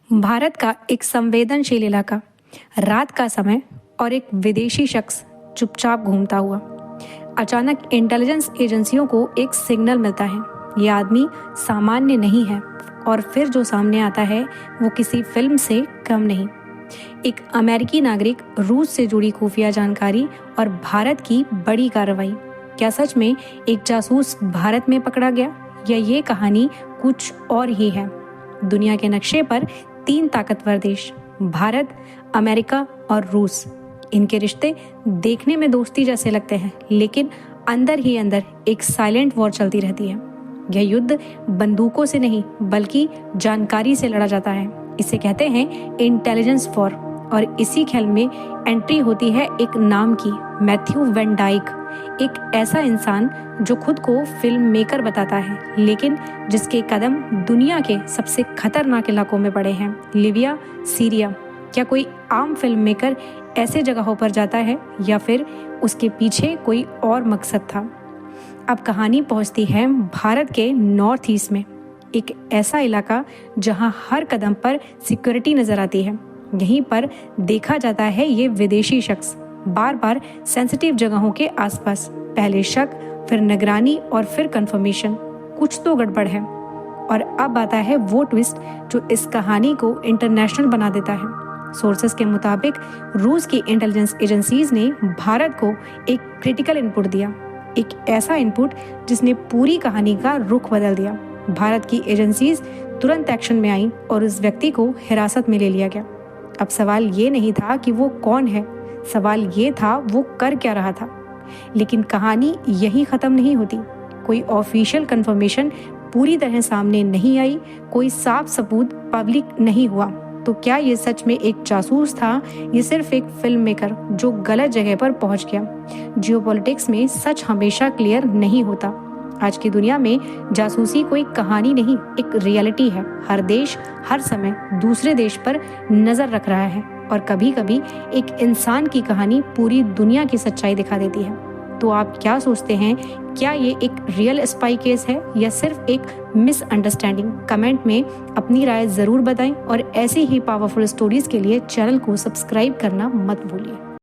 भारत का एक संवेदनशील इलाका, रात का समय और एक विदेशी शख्स चुपचाप घूमता हुआ। अचानक इंटेलिजेंस एजेंसियों को एक सिग्नल मिलता है, ये आदमी सामान्य नहीं है। और फिर जो सामने आता है वो किसी फिल्म से कम नहीं। एक अमेरिकी नागरिक, रूस से जुड़ी खुफिया जानकारी और भारत की बड़ी कार्रवाई। क्या सच में एक जासूस भारत में पकड़ा गया, या ये कहानी कुछ और ही है? दुनिया के नक्शे पर 3 ताकतवर देश, भारत, अमेरिका और रूस। इनके रिश्ते देखने में दोस्ती जैसे लगते हैं, लेकिन अंदर ही अंदर एक साइलेंट वॉर चलती रहती है। यह युद्ध बंदूकों से नहीं बल्कि जानकारी से लड़ा जाता है। इसे कहते हैं इंटेलिजेंस वॉर। और इसी खेल में एंट्री होती है एक नाम की, मैथ्यू वैन डाइक। एक ऐसा इंसान जो खुद को फिल्म मेकर बताता है, लेकिन जिसके कदम दुनिया के सबसे खतरनाक इलाकों में पड़े हैं, लीबिया, सीरिया। क्या कोई आम फिल्म मेकर ऐसे जगहों पर जाता है, या फिर उसके पीछे कोई और मकसद था? अब कहानी पहुंचती है भारत के नॉर्थ ईस्ट में, एक ऐसा इलाका जहां हर कदम पर सिक्योरिटी नजर आती है। यहीं पर देखा जाता है ये विदेशी शख्स बार बार सेंसिटिव जगहों के आसपास। पहले शक, फिर निगरानी और फिर कंफर्मेशन, कुछ तो गड़बड़ है। और अब आता है वो ट्विस्ट जो इस कहानी को इंटरनेशनल बना देता है। सोर्सेस के मुताबिक रूस की इंटेलिजेंस एजेंसीज ने भारत को एक क्रिटिकल इनपुट दिया, एक ऐसा इनपुट जिसने पूरी कहानी का रुख बदल दिया। भारत की एजेंसीज तुरंत एक्शन में आईं और उस व्यक्ति को हिरासत में ले लिया गया। अब सवाल ये नहीं था कि वो कौन है, सवाल ये था वो कर क्या रहा था। लेकिन कहानी यही खत्म नहीं होती। कोई ऑफिशियल कंफर्मेशन पूरी तरह सामने नहीं आई, कोई साफ सबूत पब्लिक नहीं हुआ। तो क्या ये सच में एक जासूस था, ये सिर्फ एक फिल्म मेकर जो गलत जगह पर पहुंच गया? जियोपॉलिटिक्स में सच हमेशा क्लियर नहीं होता। आज की दुनिया में जासूसी कोई कहानी नहीं, एक रियलिटी है। हर देश हर समय दूसरे देश पर नजर रख रहा है, और कभी कभी एक इंसान की कहानी पूरी दुनिया की सच्चाई दिखा देती है। तो आप क्या सोचते हैं, क्या ये एक रियल स्पाई केस है या सिर्फ एक मिसअंडरस्टैंडिंग? कमेंट में अपनी राय जरूर बताएं, और ऐसी ही पावरफुल स्टोरीज के लिए चैनल को सब्सक्राइब करना मत भूलिए।